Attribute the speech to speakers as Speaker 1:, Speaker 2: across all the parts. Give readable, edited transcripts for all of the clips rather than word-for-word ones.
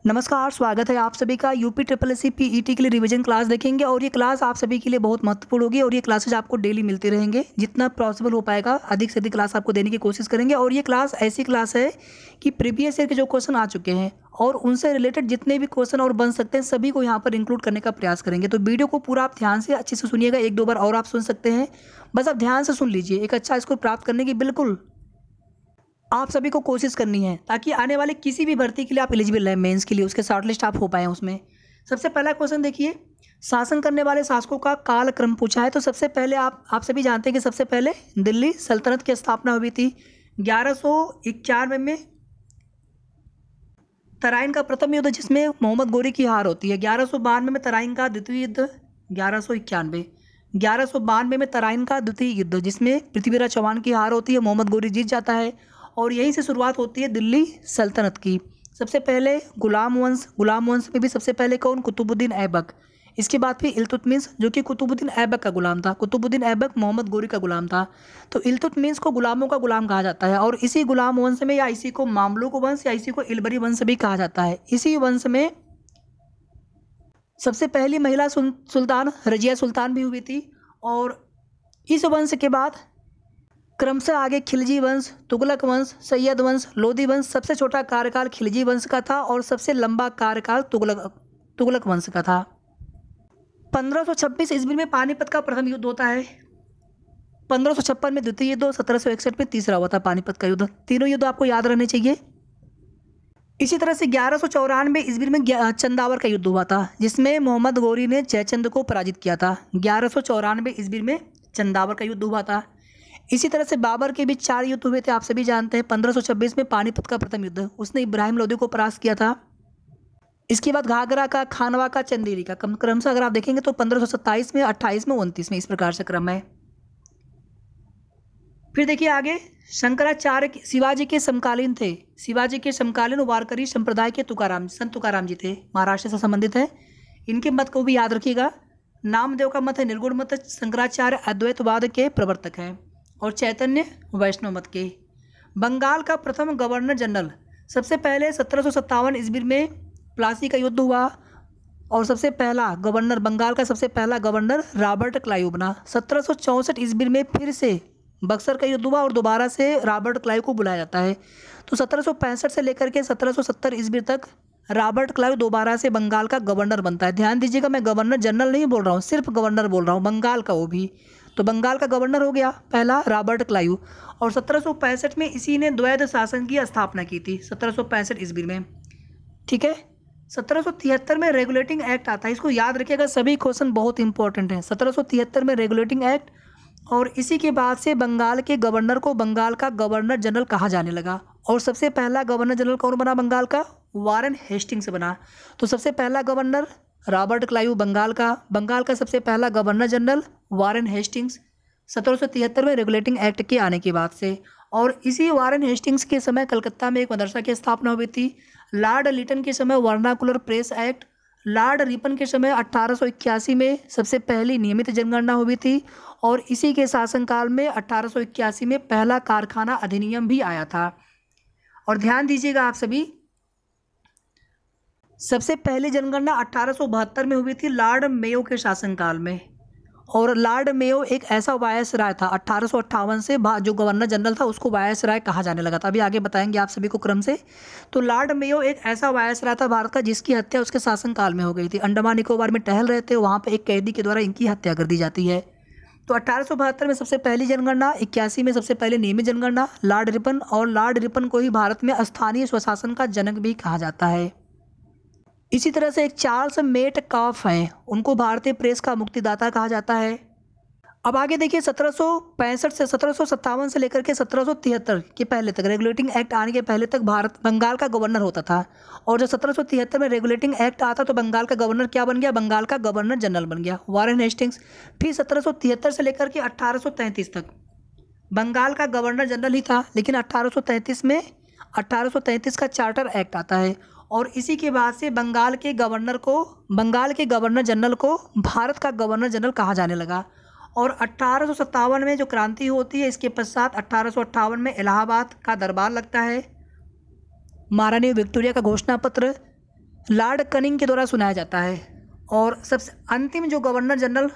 Speaker 1: नमस्कार, स्वागत है आप सभी का UP triple S C PET के लिए रिवीजन क्लास देखेंगे और ये क्लास आप सभी के लिए बहुत महत्वपूर्ण होगी और ये क्लासेज आपको डेली मिलते रहेंगे। जितना पॉसिबल हो पाएगा अधिक से अधिक क्लास आपको देने की कोशिश करेंगे। और ये क्लास ऐसी क्लास है कि प्रीवियस ईयर के जो क्वेश्चन आ चुके हैं और उनसे रिलेटेड जितने भी क्वेश्चन और बन सकते हैं सभी को यहाँ पर इंक्लूड करने का प्रयास करेंगे। तो वीडियो को पूरा आप ध्यान से अच्छे से सुनिएगा, एक दो बार और आप सुन सकते हैं, बस आप ध्यान से सुन लीजिए। एक अच्छा स्कोर प्राप्त करने की बिल्कुल आप सभी को कोशिश करनी है ताकि आने वाले किसी भी भर्ती के लिए आप एलिजिबल रहें, मेंस के लिए उसके शॉर्टलिस्ट आप हो पाएँ उसमें। सबसे पहला क्वेश्चन देखिए, शासन करने वाले शासकों का कालक्रम पूछा है। तो सबसे पहले आप सभी जानते हैं कि सबसे पहले दिल्ली सल्तनत की स्थापना हुई थी 1191 में। तराइन का प्रथम युद्ध जिसमें मोहम्मद गोरी की हार होती है। 1192 में तराइन का द्वितीय युद्ध, 1192 में तराइन का द्वितीय युद्ध जिसमें पृथ्वीराज चौहान की हार होती है, मोहम्मद गोरी जीत जाता है और यहीं से शुरुआत होती है दिल्ली सल्तनत की। सबसे पहले गुलाम वंश में भी सबसे पहले कौन? कुतुबुद्दीन ऐबक। इसके बाद फिर इल्तुतमिश जो कि कुतुबुद्दीन ऐबक का गुलाम था। कुतुबुद्दीन ऐबक मोहम्मद गोरी का गुलाम था। तो इल्तुतमिश को गुलामों का गुलाम कहा जाता है और इसी गुलाम वंश में या इसी को मामलुक वंश या इसी को इलबरी वंश भी कहा जाता है। इसी वंश में सबसे पहली महिला सुल्तान रजिया सुल्तान भी हुई थी। और इस वंश के बाद क्रमशः आगे खिलजी वंश, तुगलक वंश, सैयद वंश, लोधी वंश। सबसे छोटा कार्यकाल खिलजी वंश का था और सबसे लंबा कार्यकाल तुगलक वंश का था। 1526 ईस्वी में पानीपत का प्रथम युद्ध होता है। 1556 में द्वितीय युद्ध, 1761 में तीसरा हुआ था पानीपत का युद्ध। तीनों युद्ध आपको याद रहने चाहिए। इसी तरह से 1194 ईस्वी में चंदावर का युद्ध हुआ था जिसमें मोहम्मद गोरी ने जयचंद को पराजित किया था। 1194 ईस्वी में चंदावर का युद्ध हुआ था। इसी तरह से बाबर के बीच 4 युद्ध हुए थे, आप सभी जानते हैं। 1526 में पानीपत का प्रथम युद्ध, उसने इब्राहिम लोदी को परास्त किया था। इसके बाद घाघरा का, खानवा का, चंदेरी का। क्रमशः अगर आप देखेंगे तो 1527 में, 28 में, 29 में, इस प्रकार से क्रम है। फिर देखिए आगे, शंकराचार्य शिवाजी के समकालीन थे। शिवाजी के समकालीन वारकरी संप्रदाय के संत तुकाराम जी थे, महाराष्ट्र से संबंधित है। इनके मत को भी याद रखिएगा। नामदेव का मत है निर्गुण मत। शंकराचार्य अद्वैतवाद के प्रवर्तक हैं और चैतन्य वैष्णव मत के। बंगाल का प्रथम गवर्नर जनरल, सबसे पहले 1757 ईस्वी में प्लासी का युद्ध हुआ और सबसे पहला गवर्नर, बंगाल का सबसे पहला गवर्नर रॉबर्ट क्लाइव बना। 1764 ईस्वी में फिर से बक्सर का युद्ध हुआ और दोबारा से रॉबर्ट क्लाइव को बुलाया जाता है। तो 1765 से लेकर के 1770 ईस्वी तक रॉबर्ट क्लाइव दोबारा से बंगाल का गवर्नर बनता है। ध्यान दीजिएगा, मैं गवर्नर जनरल नहीं बोल रहा हूँ, सिर्फ गवर्नर बोल रहा हूँ, बंगाल का वो भी। तो बंगाल का गवर्नर हो गया पहला रॉबर्ट क्लाइव। और 1765 में इसी ने द्वैध शासन की स्थापना की थी, 1765 ईस्वी में। ठीक है। 1773 में रेगुलेटिंग एक्ट आता है, इसको याद रखिएगा, सभी क्वेश्चन बहुत इंपॉर्टेंट हैं। 1773 में रेगुलेटिंग एक्ट, और इसी के बाद से बंगाल के गवर्नर को बंगाल का गवर्नर जनरल कहा जाने लगा। और सबसे पहला गवर्नर जनरल कौन बना बंगाल का? वारेन हेस्टिंग्स बना। तो सबसे पहला गवर्नर रॉबर्ट क्लाइव बंगाल का सबसे पहला गवर्नर जनरल वारेन हेस्टिंग्स, 1773 में रेगुलेटिंग एक्ट के आने के बाद से। और इसी वारेन हेस्टिंग्स के समय कलकत्ता में एक मदरसा की स्थापना हुई थी। लॉर्ड लिटन के समय vernacular press act, Lord Ripon के समय 1881 में सबसे पहली नियमित जनगणना हुई थी। और इसी के शासनकाल में 1881 में पहला कारखाना अधिनियम भी आया था। और ध्यान दीजिएगा आप सभी, सबसे पहली जनगणना 1872 में हुई थी लॉर्ड मेयो के शासनकाल में। और लॉर्ड मेयो एक ऐसा वायसराय था 1858 से, जो गवर्नर जनरल था उसको वायसराय कहा जाने लगा था। अभी आगे बताएंगे आप सभी को क्रम से। तो लॉर्ड मेयो एक ऐसा वायसराय था भारत का जिसकी हत्या उसके शासनकाल में हो गई थी। अंडमान निकोबार में टहल रहे थे, वहाँ पर एक कैदी के द्वारा इनकी हत्या कर दी जाती है। तो 1872 में सबसे पहली जनगणना, 81 में सबसे पहले नियमित जनगणना, लॉर्ड रिपन। और लॉर्ड रिपन को ही भारत में स्थानीय स्वशासन का जनक भी कहा जाता है। इसी तरह से एक चार्ल्स मेटकाफ हैं, उनको भारतीय प्रेस का मुक्तिदाता कहा जाता है। अब आगे देखिए, 1765 से 1757 से लेकर के 1773 के पहले तक, रेगुलेटिंग एक्ट आने के पहले तक बंगाल का गवर्नर होता था। और जब 1773 में रेगुलेटिंग एक्ट आता तो बंगाल का गवर्नर क्या बन गया? बंगाल का गवर्नर जनरल बन गया, वारेन हेस्टिंग्स। फिर 1773 से लेकर के 1833 तक बंगाल का गवर्नर जनरल ही था, लेकिन 1833 का चार्टर एक्ट आता है। और इसी के बाद से बंगाल के गवर्नर जनरल को भारत का गवर्नर जनरल कहा जाने लगा। और 1857 में जो क्रांति होती है, इसके पश्चात 1858 में इलाहाबाद का दरबार लगता है। महारानी विक्टोरिया का घोषणा पत्र, लॉर्ड कनिंग के द्वारा सुनाया जाता है। और सबसे अंतिम जो गवर्नर जनरल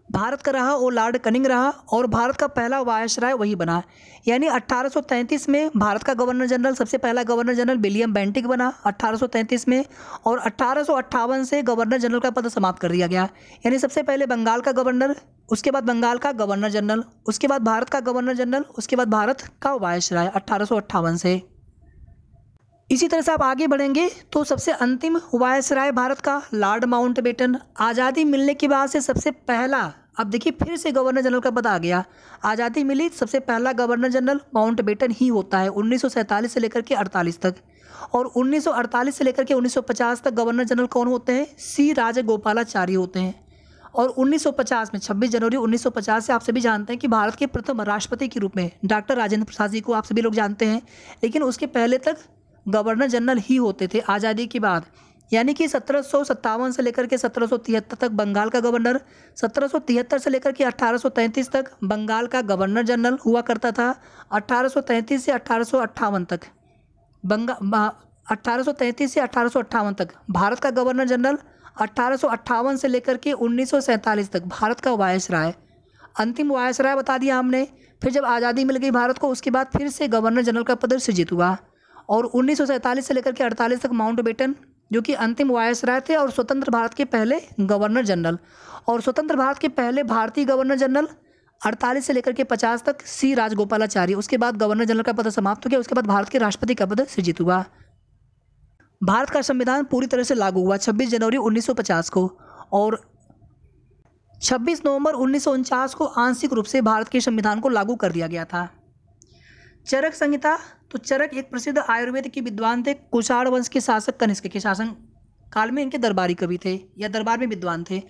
Speaker 1: भारत का रहा वो लॉर्ड कनिंग रहा, और भारत का पहला वायसराय वही बना। यानी 1833 में भारत का गवर्नर जनरल, सबसे पहला गवर्नर जनरल विलियम बेंटिक बना 1833 में, और 1858 से गवर्नर जनरल का पद समाप्त कर दिया गया। यानी सबसे पहले बंगाल का गवर्नर, उसके बाद बंगाल का गवर्नर जनरल, उसके बाद भारत का गवर्नर जनरल, उसके बाद भारत का वायसराय 1858 से। इसी तरह से आप आगे बढ़ेंगे तो सबसे अंतिम वायसराय भारत का लॉर्ड माउंटबेटन। आज़ादी मिलने के बाद से सबसे पहला, अब देखिए फिर से गवर्नर जनरल का पद आ गया। आज़ादी मिली, सबसे पहला गवर्नर जनरल माउंटबेटन ही होता है 1947 से लेकर के 48 तक। और 1948 से लेकर के 1950 तक गवर्नर जनरल कौन होते हैं? सी राजगोपालाचारी होते हैं। और 1950 में 26 जनवरी 1950 से आप सभी जानते हैं कि भारत के प्रथम राष्ट्रपति के रूप में डॉक्टर राजेंद्र प्रसाद जी को आप सभी लोग जानते हैं। लेकिन उसके पहले तक गवर्नर जनरल ही होते थे आज़ादी के बाद। यानी कि 1757 से लेकर के 1773 तक बंगाल का गवर्नर, 1773 से लेकर के 1833 तक बंगाल का गवर्नर जनरल हुआ करता था। 1833 से 1858 तक 1833 से 1858 तक भारत का गवर्नर जनरल, 1858 से लेकर के 1947 तक भारत का वायसराय। अंतिम वायसराय बता दिया हमने। फिर जब आज़ादी मिल गई भारत को, उसके बाद फिर से गवर्नर जनरल का पद सृजित हुआ। और 1947 से लेकर के 48 तक माउंटबेटन जो कि अंतिम वायसराय थे और स्वतंत्र भारत के पहले गवर्नर जनरल। और स्वतंत्र भारत के पहले भारतीय गवर्नर जनरल 48 से लेकर के 50 तक सी राजगोपालाचारी। उसके बाद गवर्नर जनरल का पद समाप्त हो गया। उसके बाद भारत के राष्ट्रपति का पद सृजित हुआ। भारत का संविधान पूरी तरह से लागू हुआ 26 जनवरी 1950 को, और 26 नवंबर 1949 को आंशिक रूप से भारत के संविधान को लागू कर दिया गया था। चरक संहिता, तो चरक एक प्रसिद्ध आयुर्वेद के विद्वान थे। कुषाण वंश के शासक कनिष्क के शासन काल में इनके दरबारी कवि थे या दरबार में विद्वान थे।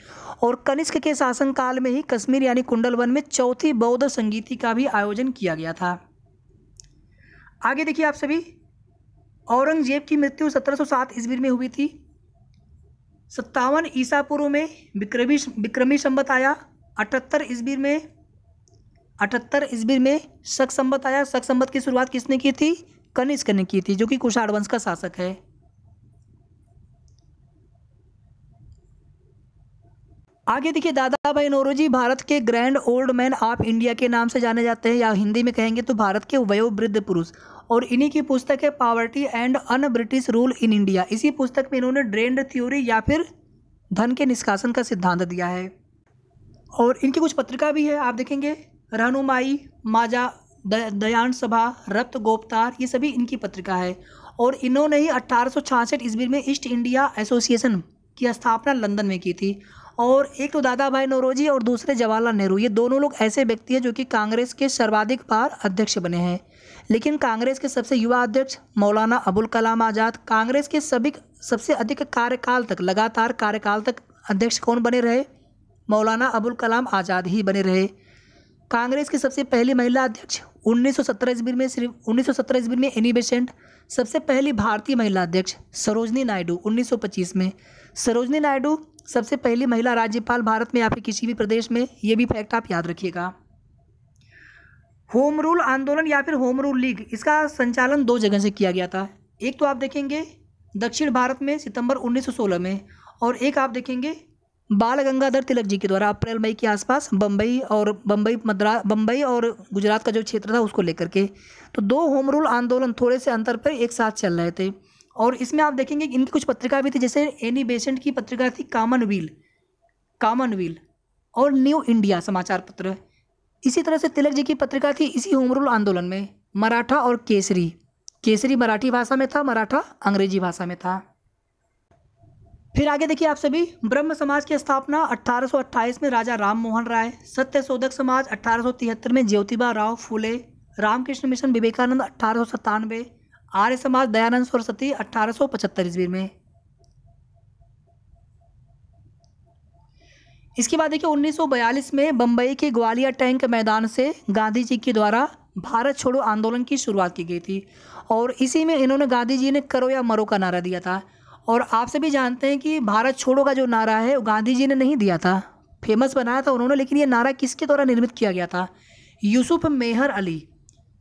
Speaker 1: और कनिष्क के शासन काल में ही कश्मीर यानी कुंडलवन में चौथी बौद्ध संगीति का भी आयोजन किया गया था। आगे देखिए आप सभी, औरंगजेब की मृत्यु 1707 ईस्वी में हुई थी। 57 ईसा पूर्व में विक्रमी संवत आया। 78 ईस्वी में शक संवत आया। शक संवत की शुरुआत किसने की थी? कनिष्क ने की थी, जो कि कुषाण वंश का शासक है। आगे देखिए, दादा भाई नौरोजी भारत के grand old man of India के नाम से जाने जाते हैं, या हिंदी में कहेंगे तो भारत के वयोवृद्ध पुरुष। और इन्हीं की पुस्तक है poverty and un British rule in India. इसी पुस्तक में इन्होंने ड्रेन्ड थ्योरी या फिर धन के निष्कासन का सिद्धांत दिया है। और इनकी कुछ पत्रिका भी है, आप देखेंगे रहनुमाई, माजा, दयान सभा, रक्त गोपतार, ये सभी इनकी पत्रिका है। और इन्होंने ही 1866 ईस्वी में ईस्ट इंडिया एसोसिएशन की स्थापना लंदन में की थी। और एक तो दादा भाई नौरोजी और दूसरे जवाहरलाल नेहरू, ये दोनों लोग ऐसे व्यक्ति हैं जो कि कांग्रेस के सर्वाधिक बार अध्यक्ष बने हैं। लेकिन कांग्रेस के सबसे युवा अध्यक्ष मौलाना अबुल कलाम आज़ाद, कांग्रेस के सबसे अधिक कार्यकाल तक, लगातार कार्यकाल तक अध्यक्ष कौन बने रहे? मौलाना अबुल कलाम आज़ाद ही बने रहे। कांग्रेस की सबसे पहली महिला अध्यक्ष 1917 ईस्वी में एनी बेसेंट। सबसे पहली भारतीय महिला अध्यक्ष सरोजनी नायडू 1925 में। सरोजनी नायडू सबसे पहली महिला राज्यपाल भारत में या फिर किसी भी प्रदेश में, ये भी फैक्ट आप याद रखिएगा। होम रूल आंदोलन या फिर होम रूल लीग, इसका संचालन 2 जगह से किया गया था। एक तो आप देखेंगे दक्षिण भारत में सितंबर 1916 में, और एक आप देखेंगे बाल गंगाधर तिलक जी के द्वारा अप्रैल मई के आसपास बम्बई और गुजरात का जो क्षेत्र था उसको लेकर के। तो 2 होम रूल आंदोलन थोड़े से अंतर पर एक साथ चल रहे थे। और इसमें आप देखेंगे इनकी कुछ पत्रिका भी थी, जैसे एनी बेसेंट की पत्रिका थी कॉमनवील और न्यू इंडिया समाचार पत्र। इसी तरह से तिलक जी की पत्रिका थी इसी होम रूल आंदोलन में मराठा और केसरी मराठी भाषा में था, मराठा अंग्रेजी भाषा में था। फिर आगे देखिए आप सभी, ब्रह्म समाज की स्थापना 1828 में राजा राम मोहन राय। सत्यशोधक समाज 1873 में ज्योतिबा राव फूले। रामकृष्ण मिशन विवेकानंद 1897। आर्य समाज दयानंद सरस्वती 1875 ईस्वी में। इसके बाद देखिए 1942 में बम्बई के ग्वालियर टैंक मैदान से गांधी जी के द्वारा भारत छोड़ो आंदोलन की शुरुआत की गई थी। और इसी में इन्होंने, गांधी जी ने करो या मरो का नारा दिया था। और आप सभी जानते हैं कि भारत छोड़ो का जो नारा है वो गांधी जी ने नहीं दिया था, फेमस बनाया था उन्होंने, लेकिन ये नारा किसके द्वारा निर्मित किया गया था? यूसुफ मेहर अली।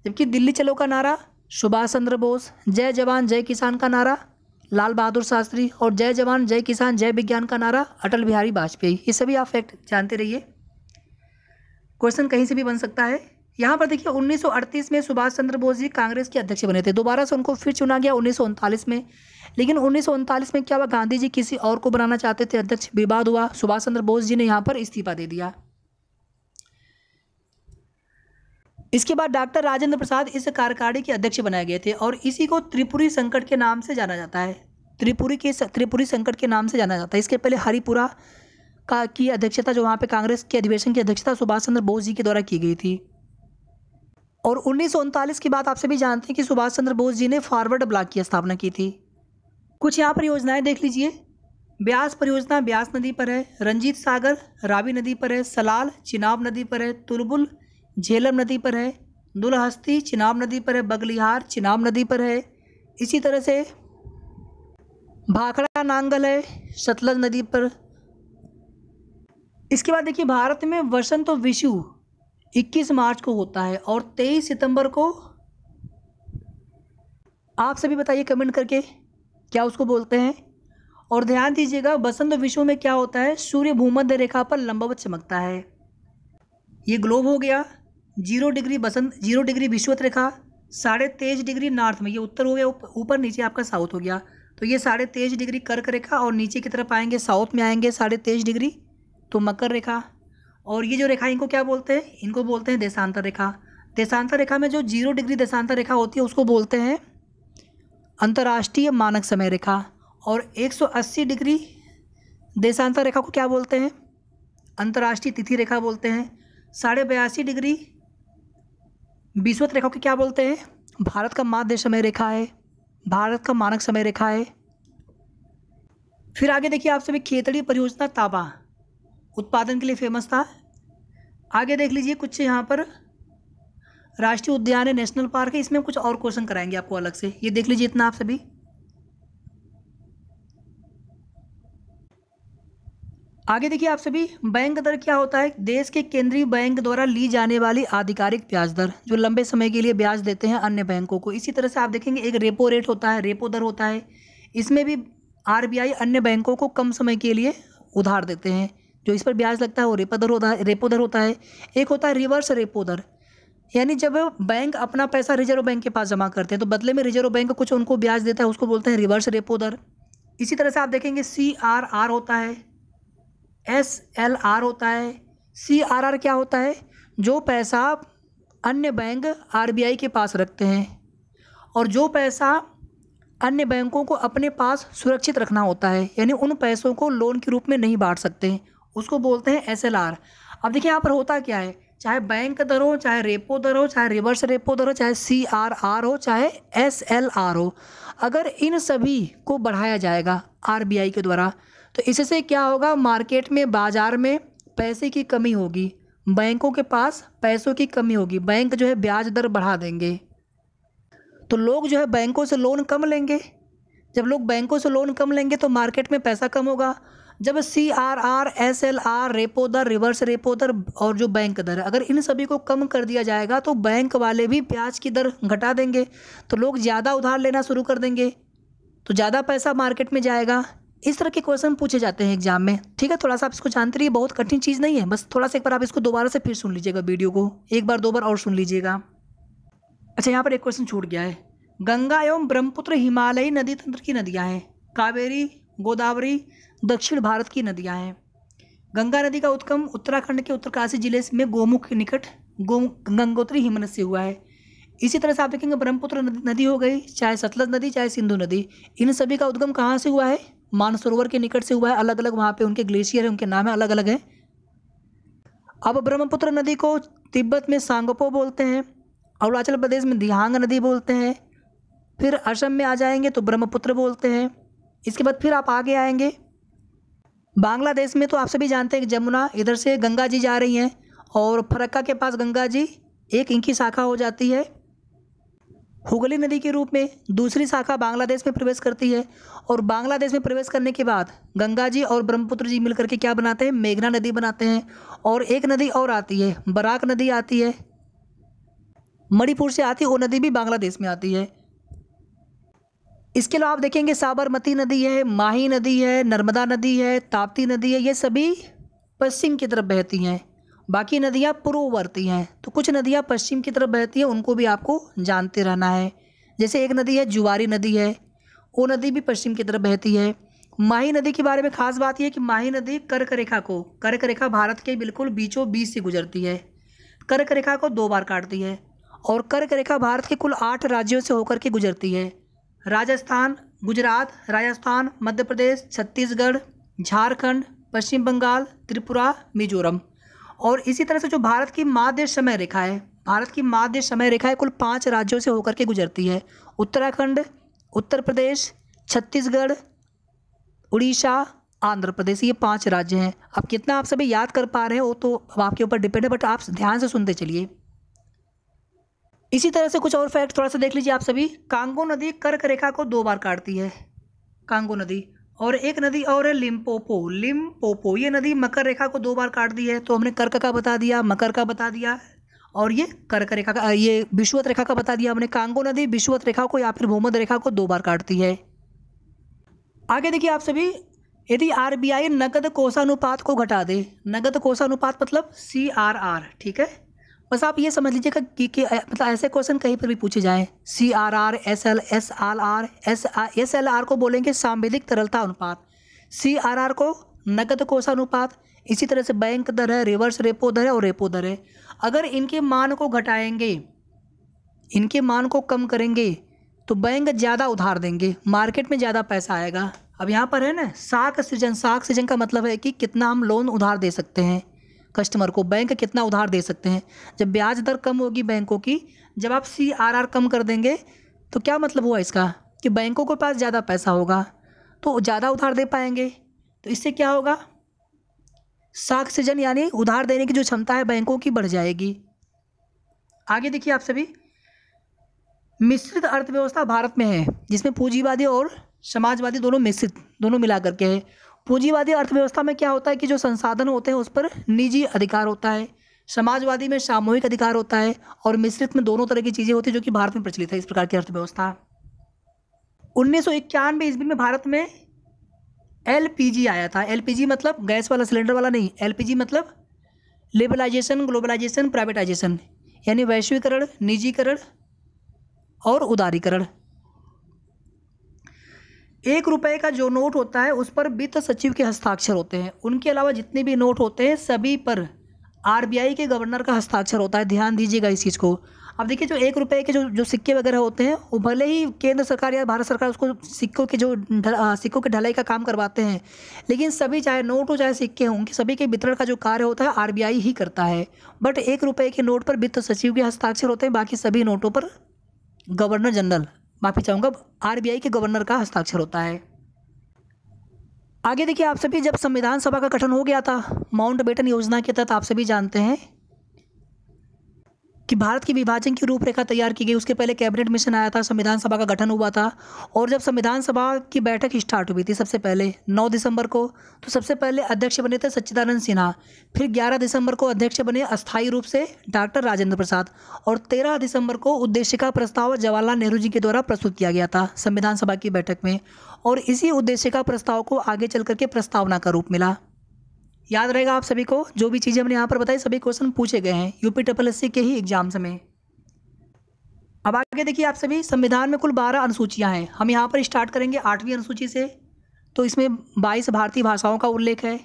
Speaker 1: जबकि दिल्ली चलो का नारा सुभाष चंद्र बोस, जय जवान जय किसान का नारा लाल बहादुर शास्त्री, और जय जवान जय किसान जय विज्ञान का नारा अटल बिहारी वाजपेयी। ये सभी आप फैक्ट जानते रहिए, क्वेश्चन कहीं से भी बन सकता है। यहाँ पर देखिए 1938 में सुभाष चंद्र बोस जी कांग्रेस के अध्यक्ष बने थे। दोबारा से उनको फिर चुना गया 1939 में, लेकिन 1939 में क्या हुआ, गांधी जी किसी और को बनाना चाहते थे अध्यक्ष, विवाद हुआ, सुभाष चंद्र बोस जी ने यहाँ पर इस्तीफा दे दिया। इसके बाद डॉक्टर राजेंद्र प्रसाद इस कार्यकारिणी के अध्यक्ष बनाए गए थे और इसी को त्रिपुरी संकट के नाम से जाना जाता है। त्रिपुरी संकट के नाम से जाना जाता है। इसके पहले हरिपुरा की अध्यक्षता, जो वहाँ पे कांग्रेस के अधिवेशन की अध्यक्षता सुभाष चंद्र बोस जी के द्वारा की गई थी। और 1939 की बात आप सभी जानते हैं कि सुभाष चंद्र बोस जी ने फॉरवर्ड ब्लॉक की स्थापना की थी। कुछ यहाँ पर योजनाएं देख लीजिए। ब्यास परियोजना ब्यास नदी पर है, रंजीत सागर रावी नदी पर है, सलाल चिनाब नदी पर है, तुलबुल झेलम नदी पर है, दुलहस्ती चिनाब नदी पर है, बगलिहार चिनाब नदी पर है। इसी तरह से भाखड़ा नांगल है सतलज नदी पर। इसके बाद देखिए भारत में वसंत विषु 21 मार्च को होता है और 23 सितंबर को, आप सभी बताइए कमेंट करके क्या उसको बोलते हैं। और ध्यान दीजिएगा वसंत विषु में क्या होता है, सूर्य भूमध्य रेखा पर लंबवत चमकता है। ये ग्लोब हो गया। 0 डिग्री वसंत, 0 डिग्री विषुवत रेखा, 23.5 डिग्री नॉर्थ में, ये उत्तर हो गया, ऊपर नीचे आपका साउथ हो गया। तो ये 23.5 डिग्री कर्क रेखा और नीचे की तरफ आएंगे साउथ में आएंगे 23.5 डिग्री, तो मकर रेखा। और ये जो रेखा इनको क्या बोलते हैं, इनको बोलते हैं देशांतर रेखा। देशांतर रेखा में जो 0 डिग्री देशांतर रेखा होती है उसको बोलते हैं अंतर्राष्ट्रीय मानक समय रेखा। और 180 डिग्री देशांतर रेखा को क्या बोलते हैं, अंतर्राष्ट्रीय तिथि रेखा बोलते हैं। 82.5 डिग्री विषुवत रेखा को क्या बोलते हैं, भारत का माध्य समय रेखा है, भारत का मानक समय रेखा है। फिर आगे देखिए आप सभी खेतड़ी परियोजना ताबा उत्पादन के लिए फेमस था। आगे देख लीजिए कुछ यहाँ पर राष्ट्रीय उद्यान है, नेशनल पार्क है, इसमें कुछ और क्वेश्चन कराएंगे आपको अलग से, ये देख लीजिए इतना आप सभी। आगे देखिए आप सभी बैंक दर क्या होता है, देश के केंद्रीय बैंक द्वारा ली जाने वाली आधिकारिक ब्याज दर, जो लंबे समय के लिए ब्याज देते हैं अन्य बैंकों को। इसी तरह से आप देखेंगे एक रेपो रेट होता है, रेपो दर होता है, इसमें भी आरबीआई अन्य बैंकों को कम समय के लिए उधार देते हैं, जो इस पर ब्याज लगता है वो रेपो दर होता है। एक होता है रिवर्स रेपो दर, यानी जब बैंक अपना पैसा रिजर्व बैंक के पास जमा करते हैं तो बदले में रिजर्व बैंक कुछ उनको ब्याज देता है, उसको बोलते हैं रिवर्स रेपो दर। इसी तरह से आप देखेंगे CRR होता है, SLR होता है। CRR क्या होता है, जो पैसा अन्य बैंक RBI के पास रखते हैं और जो पैसा अन्य बैंकों को अपने पास सुरक्षित रखना होता है, यानी उन पैसों को लोन के रूप में नहीं बांट सकते, उसको बोलते हैं SLR। अब देखिए यहाँ पर होता क्या है, चाहे बैंक दर हो, चाहे रेपो दर हो, चाहे रिवर्स रेपो दर हो, चाहे CRR हो, चाहे SLR हो, अगर इन सभी को बढ़ाया जाएगा RBI के द्वारा तो इससे क्या होगा, मार्केट में बाज़ार में पैसे की कमी होगी, बैंकों के पास पैसों की कमी होगी, बैंक जो है ब्याज दर बढ़ा देंगे, तो लोग जो है बैंकों से लोन कम लेंगे। जब लोग बैंकों से लोन कम लेंगे तो मार्केट में पैसा कम होगा। जब CRR, SLR, रेपो दर, रिवर्स रेपो दर और जो बैंक दर है, अगर इन सभी को कम कर दिया जाएगा तो बैंक वाले भी ब्याज की दर घटा देंगे, तो लोग ज़्यादा उधार लेना शुरू कर देंगे, तो ज़्यादा पैसा मार्केट में जाएगा। इस तरह के क्वेश्चन पूछे जाते हैं एग्जाम में, ठीक है। थोड़ा सा आप इसको जानते रहिए, बहुत कठिन चीज़ नहीं है, बस थोड़ा सा एक बार आप इसको दोबारा से फिर सुन लीजिएगा, वीडियो को एक बार 2 बार और सुन लीजिएगा। अच्छा, यहाँ पर एक क्वेश्चन छूट गया है। गंगा एवं ब्रह्मपुत्र हिमालयी नदी तंत्र की नदियाँ हैं, कावेरी गोदावरी दक्षिण भारत की नदियाँ हैं। गंगा नदी का उद्गम उत्तराखंड के उत्तरकाशी जिले में गोमुख के निकट गंगोत्री हिमनद से हुआ है। इसी तरह से आप देखेंगे ब्रह्मपुत्र नदी हो गई, चाहे सतलज नदी चाहे सिंधु नदी, इन सभी का उद्गम कहाँ से हुआ है, मानसरोवर के निकट से हुआ है। अलग अलग वहाँ पे उनके ग्लेशियर है, उनके नाम है अलग अलग है। अब ब्रह्मपुत्र नदी को तिब्बत में सांगपो बोलते हैं, अरुणाचल प्रदेश में दिहांग नदी बोलते हैं, फिर असम में आ जाएंगे तो ब्रह्मपुत्र बोलते हैं। इसके बाद फिर आप आगे आएंगे बांग्लादेश में, तो आप सभी जानते हैं कि जमुना, इधर से गंगा जी जा रही हैं और फरक्का के पास गंगा जी एक इनकी शाखा हो जाती है हुगली नदी के रूप में, दूसरी शाखा बांग्लादेश में प्रवेश करती है और बांग्लादेश में प्रवेश करने के बाद गंगा जी और ब्रह्मपुत्र जी मिलकर के क्या बनाते हैं, मेघना नदी बनाते हैं। और एक नदी और आती है, बराक नदी आती है, मणिपुर से आती है, वो नदी भी बांग्लादेश में आती है। इसके अलावा आप देखेंगे साबरमती नदी है, माही नदी है, नर्मदा नदी है, ताप्ती नदी है, ये सभी पश्चिम की तरफ बहती हैं। बाकी नदियाँ पूर्ववर्ती हैं। तो कुछ नदियाँ पश्चिम की तरफ बहती हैं, उनको भी आपको जानते रहना है। जैसे एक नदी है जुआरी नदी है, वो नदी भी पश्चिम की तरफ बहती है। माही नदी के बारे में खास बात यह है कि माही नदी कर्क रेखा भारत के बिल्कुल बीचों बीच से गुजरती है। कर्क रेखा को 2 बार काटती है और कर्क रेखा भारत के कुल 8 राज्यों से होकर के गुजरती है। राजस्थान, गुजरात, राजस्थान, मध्य प्रदेश, छत्तीसगढ़, झारखंड, पश्चिम बंगाल, त्रिपुरा, मिजोरम। और इसी तरह से जो भारत की माध्य समय रेखा है, भारत की माध्य समय रेखा है कुल 5 राज्यों से होकर के गुजरती है। उत्तराखंड, उत्तर प्रदेश, छत्तीसगढ़, उड़ीसा, आंध्र प्रदेश, ये 5 राज्य हैं। अब कितना आप सभी याद कर पा रहे हैं वो तो अब आपके ऊपर डिपेंड है, बट आप ध्यान से सुनते चलिए। इसी तरह से कुछ और फैक्ट थोड़ा सा देख लीजिए आप सभी। कांगो नदी कर्क रेखा को 2 बार काटती है, कांगो नदी। और एक नदी और है लिम्पोपो, ये नदी मकर रेखा को 2 बार काटती है। तो हमने कर्क का बता दिया, मकर का बता दिया, और ये कर्क रेखा का, ये विषुवत रेखा का बता दिया हमने। कांगो नदी विषुवत रेखा को या फिर भूमध्य रेखा को 2 बार काटती है। आगे देखिए आप सभी, यदि आरबीआई नकद कोषानुपात को घटा दे, नकद कोषानुपात मतलब CRR, ठीक है। बस आप ये समझ लीजिएगा कि मतलब ऐसे क्वेश्चन कहीं पर भी पूछे जाएं, CRR, SLR को बोलेंगे सांविधिक तरलता अनुपात, CRR को नकद कोषानुपात। इसी तरह से बैंक दर है, रिवर्स रेपो दर है और रेपो दर है। अगर इनके मान को घटाएंगे, इनके मान को कम करेंगे तो बैंक ज़्यादा उधार देंगे, मार्केट में ज़्यादा पैसा आएगा। अब यहाँ पर है ना साख सृजन का मतलब है कि कितना हम लोन उधार दे सकते हैं कस्टमर को, बैंक कितना उधार दे सकते हैं। जब ब्याज दर कम होगी बैंकों की, जब आप CRR कम कर देंगे तो क्या मतलब हुआ इसका कि बैंकों के पास ज़्यादा पैसा होगा तो ज़्यादा उधार दे पाएंगे। तो इससे क्या होगा, साख सृजन यानी उधार देने की जो क्षमता है बैंकों की बढ़ जाएगी। आगे देखिए आप सभी, मिश्रित अर्थव्यवस्था भारत में है जिसमें पूंजीवादी और समाजवादी दोनों मिश्रित, दोनों मिला करके है। पूंजीवादी अर्थव्यवस्था में क्या होता है कि जो संसाधन होते हैं उस पर निजी अधिकार होता है, समाजवादी में सामूहिक अधिकार होता है, और मिश्रित में दोनों तरह की चीज़ें होती हैं जो कि भारत में प्रचलित है इस प्रकार की अर्थव्यवस्था। 1991 ईस्वी में भारत में LPG आया था। LPG मतलब गैस वाला सिलेंडर वाला नहीं, LPG मतलब लिबरलाइजेशन, ग्लोबलाइजेशन, प्राइवेटाइजेशन, यानी वैश्वीकरण, निजीकरण और उदारीकरण। 1 रुपये का जो नोट होता है उस पर वित्त सचिव के हस्ताक्षर होते हैं। उनके अलावा जितने भी नोट होते हैं सभी पर RBI के गवर्नर का हस्ताक्षर होता है। ध्यान दीजिएगा इस चीज़ को। अब देखिए जो 1 रुपये के जो सिक्के वगैरह होते हैं वो भले ही केंद्र सरकार या भारत सरकार उसको सिक्कों के ढलाई का काम करवाते हैं, लेकिन सभी चाहे नोट हो चाहे सिक्के हों, उनके सभी के वितरण का जो कार्य होता है RBI ही करता है। बट 1 रुपये के नोट पर वित्त सचिव के हस्ताक्षर होते हैं, बाकी सभी नोटों पर गवर्नर जनरल, माफ़ी चाहूँगा, RBI के गवर्नर का हस्ताक्षर होता है। आगे देखिए आप सभी, जब संविधान सभा का गठन हो गया था माउंटबेटन योजना के तहत, आप सभी जानते हैं कि भारत की विभाजन की रूपरेखा तैयार की गई। उसके पहले कैबिनेट मिशन आया था, संविधान सभा का गठन हुआ था। और जब संविधान सभा की बैठक स्टार्ट हुई थी सबसे पहले 9 दिसंबर को, तो सबसे पहले अध्यक्ष बने थे सच्चिदानंद सिन्हा। फिर 11 दिसंबर को अध्यक्ष बने अस्थायी रूप से डॉक्टर राजेंद्र प्रसाद। और 13 दिसंबर को उद्देशिका प्रस्ताव जवाहरलाल नेहरू जी के द्वारा प्रस्तुत किया गया था संविधान सभा की बैठक में। और इसी उद्देशिका प्रस्ताव को आगे चल करके प्रस्तावना का रूप मिला। याद रहेगा आप सभी को, जो भी चीज़ें हमने यहाँ पर बताई सभी क्वेश्चन पूछे गए हैं UPSSC के ही एग्जाम्स में। अब आगे देखिए आप सभी, संविधान में कुल 12 अनुसूचियाँ हैं। हम यहाँ पर स्टार्ट करेंगे 8वीं अनुसूची से। तो इसमें 22 भारतीय भाषाओं का उल्लेख है।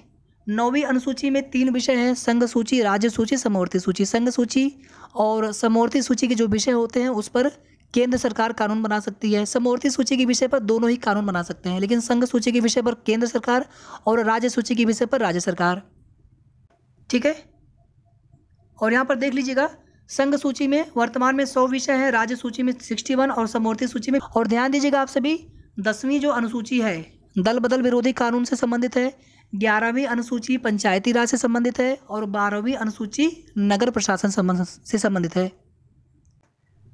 Speaker 1: 9वीं अनुसूची में 3 विषय हैं, संघ सूची, राज्य सूची, समवर्ती सूची। संघ सूची और समवर्ती सूची के जो विषय होते हैं उस पर केंद्र सरकार कानून बना सकती है। समवर्ती सूची के विषय पर दोनों ही कानून बना सकते हैं, लेकिन संघ सूची के विषय पर केंद्र सरकार और राज्य सूची के विषय पर राज्य सरकार, ठीक है। और यहाँ पर देख लीजिएगा, संघ सूची में वर्तमान में 100 विषय है, राज्य सूची में 61 और समवर्ती सूची में। और ध्यान दीजिएगा आप सभी, 10वीं जो अनुसूची है दल बदल विरोधी कानून से संबंधित है, 11वीं अनुसूची पंचायती राज से संबंधित है और 12वीं अनुसूची नगर प्रशासन से संबंधित है।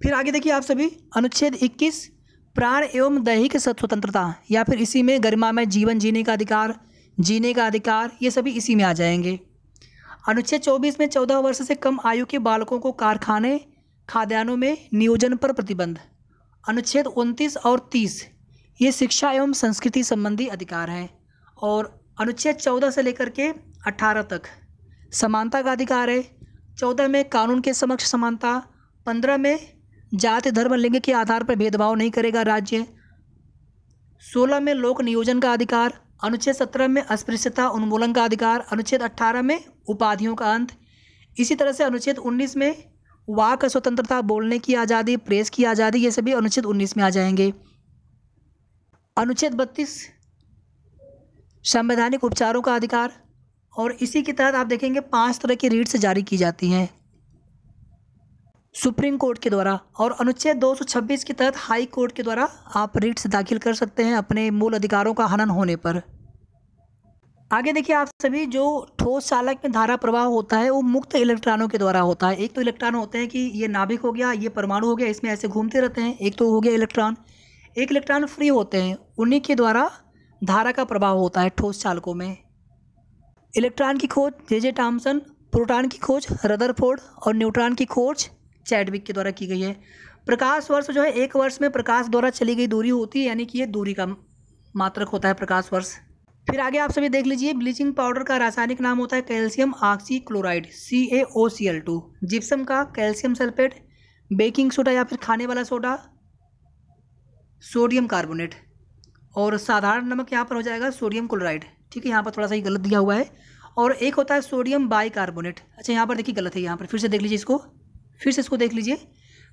Speaker 1: फिर आगे देखिए आप सभी, अनुच्छेद 21 प्राण एवं दैहिक स्वतंत्रता या फिर इसी में गरिमामय जीवन जीने का अधिकार, ये सभी इसी में आ जाएंगे। अनुच्छेद 24 में 14 वर्ष से कम आयु के बालकों को कारखाने खाद्यान्नों में नियोजन पर प्रतिबंध। अनुच्छेद 29 और 30 ये शिक्षा एवं संस्कृति संबंधी अधिकार हैं। और अनुच्छेद 14 से लेकर के 18 तक समानता का अधिकार है। 14 में कानून के समक्ष समानता, 15 में जाति धर्म लिंग के आधार पर भेदभाव नहीं करेगा राज्य, 16 में लोक नियोजन का अधिकार, अनुच्छेद 17 में अस्पृश्यता उन्मूलन का अधिकार, अनुच्छेद 18 में उपाधियों का अंत। इसी तरह से अनुच्छेद 19 में वाक स्वतंत्रता, बोलने की आज़ादी, प्रेस की आज़ादी, ये सभी अनुच्छेद 19 में आ जाएंगे। अनुच्छेद 32 संवैधानिक उपचारों का अधिकार, और इसी के तहत आप देखेंगे 5 तरह की रीट्स जारी की जाती हैं सुप्रीम कोर्ट के द्वारा। और अनुच्छेद 226 के तहत हाई कोर्ट के द्वारा आप रीट्स दाखिल कर सकते हैं अपने मूल अधिकारों का हनन होने पर। आगे देखिए आप सभी, जो ठोस चालक में धारा प्रवाह होता है वो मुक्त इलेक्ट्रॉनों के द्वारा होता है। एक तो इलेक्ट्रॉन होते हैं कि ये नाभिक हो गया, ये परमाणु हो गया, इसमें ऐसे घूमते रहते हैं, एक तो हो गया इलेक्ट्रॉन। एक इलेक्ट्रॉन फ्री होते हैं, उन्हीं के द्वारा धारा का प्रभाव होता है ठोस चालकों में। इलेक्ट्रॉन की खोज जे थॉम्सन, प्रोटॉन की खोज रदरफोर्ड और न्यूट्रॉन की खोज चैडविक के द्वारा की गई है। प्रकाश वर्ष जो है, एक वर्ष में प्रकाश द्वारा चली गई दूरी होती है, यानी कि ये दूरी का मात्रक होता है प्रकाश वर्ष। फिर आगे आप सभी देख लीजिए, ब्लीचिंग पाउडर का रासायनिक नाम होता है कैल्शियम ऑक्सीक्लोराइड CaOCl2। जिप्सम का कैल्शियम सल्फेट, बेकिंग सोडा या फिर खाने वाला सोडा सोडियम कार्बोनेट, और साधारण नमक यहाँ पर हो जाएगा सोडियम क्लोराइड। ठीक है, यहाँ पर थोड़ा सा ही गलत दिया हुआ है। और एक होता है सोडियम बाइकार्बोनेट। अच्छा, यहाँ पर देखिए गलत है, यहाँ पर फिर से देख लीजिए इसको, फिर से इसको देख लीजिए।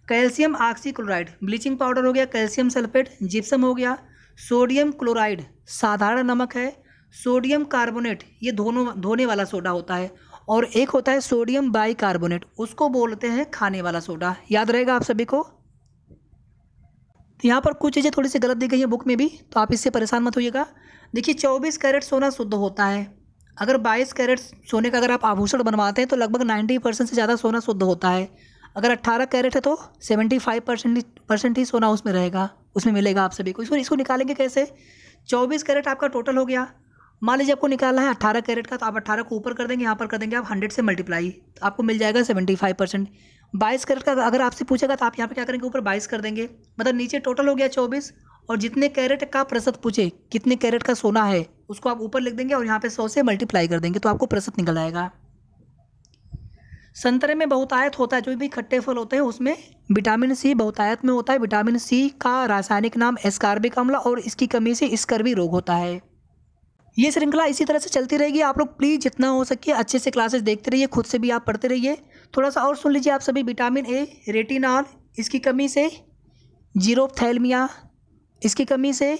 Speaker 1: कैल्शियम ऑक्सीक्लोराइड ब्लीचिंग पाउडर हो गया, कैल्शियम सल्फेट जिप्सम हो गया, सोडियम क्लोराइड साधारण नमक है, सोडियम कार्बोनेट ये धोने वाला सोडा होता है, और एक होता है सोडियम बाइकार्बोनेट, उसको बोलते हैं खाने वाला सोडा। याद रहेगा आप सभी को। तो यहाँ पर कुछ चीज़ें थोड़ी सी गलत दी गई है बुक में भी, तो आप इससे परेशान मत होइएगा। देखिए 24 कैरेट सोना शुद्ध होता है। अगर 22 कैरेट सोने का अगर आप आभूषण बनवाते हैं तो लगभग 90% से ज़्यादा सोना शुद्ध होता है। अगर 18 कैरेट है तो 75% ही सोना उसमें रहेगा, उसमें मिलेगा आप सभी को। इसको निकालेंगे कैसे? 24 कैरेट आपका टोटल हो गया। मान लीजिए आपको निकालना है 18 कैरेट का, तो आप 18 को ऊपर कर देंगे, यहाँ पर कर देंगे आप 100 से मल्टीप्लाई, तो आपको मिल जाएगा 75%। 22 कैरेट का अगर आपसे पूछेगा तो आप यहाँ पे क्या करेंगे, ऊपर 22 कर देंगे, मतलब नीचे टोटल हो गया 24, और जितने कैरेट का प्रतिशत पूछे कितने कैरेट का सोना है उसको आप ऊपर लिख देंगे और यहाँ पे 100 से मल्टीप्लाई कर देंगे, तो आपको प्रतिशत निकल आएगा। संतरे में बहुतायत होता है, जो भी खट्टे फल होते हैं उसमें विटामिन सी बहुतायत में होता है। विटामिन सी का रासायनिक नाम एस्कॉर्बिक अम्ल, और इसकी कमी से स्कर्वी रोग होता है। ये श्रृंखला इसी तरह से चलती रहेगी। आप लोग प्लीज़ जितना हो सके अच्छे से क्लासेस देखते रहिए, खुद से भी आप पढ़ते रहिए। थोड़ा सा और सुन लीजिए आप सभी। विटामिन ए रेटिनॉल, इसकी कमी से जीरोप्थैल्मिया, इसकी कमी से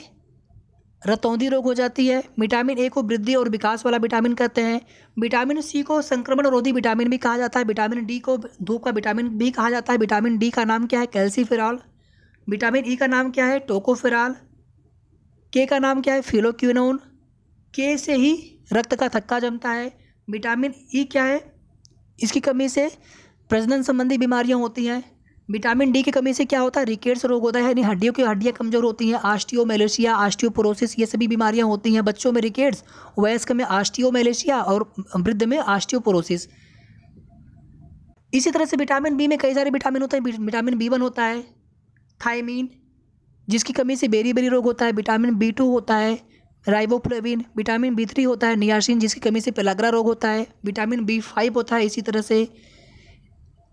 Speaker 1: रतौंधी रोग हो जाती है। विटामिन ए को वृद्धि और विकास वाला विटामिन कहते हैं। विटामिन सी को संक्रमण रोधी विटामिन भी कहा जाता है। विटामिन डी को धूप का विटामिन भी कहा जाता है। विटामिन डी का नाम क्या है? कैल्सीफेरॉल। विटामिन ई का नाम क्या है? टोकोफेरॉल। के का नाम क्या है? फिलोक्विनोन। के से ही रक्त का थक्का जमता है। विटामिन ई क्या है? इसकी कमी से प्रजनन संबंधी बीमारियां होती हैं। विटामिन डी की कमी से क्या होता है? रिकेट्स रोग होता है, यानी हड्डियाँ कमज़ोर होती हैं। ऑस्टियोमेलेशिया, ऑस्टियोपोरोसिस, ये सभी बीमारियां होती हैं। बच्चों में रिकेट्स, वयस्क में ऑस्टियोमेलेशिया और वृद्ध में ऑस्टियोपोरोसिस। इसी तरह से विटामिन बी में कई सारे विटामिन होते हैं। विटामिन B1 होता है, थायमीन, जिसकी कमी से बेरी रोग होता है। विटामिन B2 होता है, राइबोफ्लेविन। विटामिन B3 होता है, नियासिन, जिसकी कमी से पेलाग्रा रोग होता है। विटामिन B5 होता है, इसी तरह से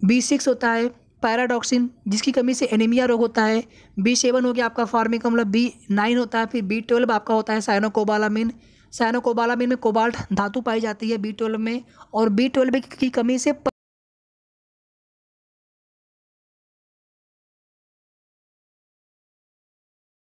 Speaker 1: B6 होता है, पैराडॉक्सिन, जिसकी कमी से एनीमिया रोग होता है। B7 हो गया आपका फॉर्मिक अम्ल। B9 होता है, फिर B12 आपका होता है साइनोकोबालामिन। साइनोकोबालामिन में कोबाल्ट धातु पाई जाती है B12 में, और B12 की कमी से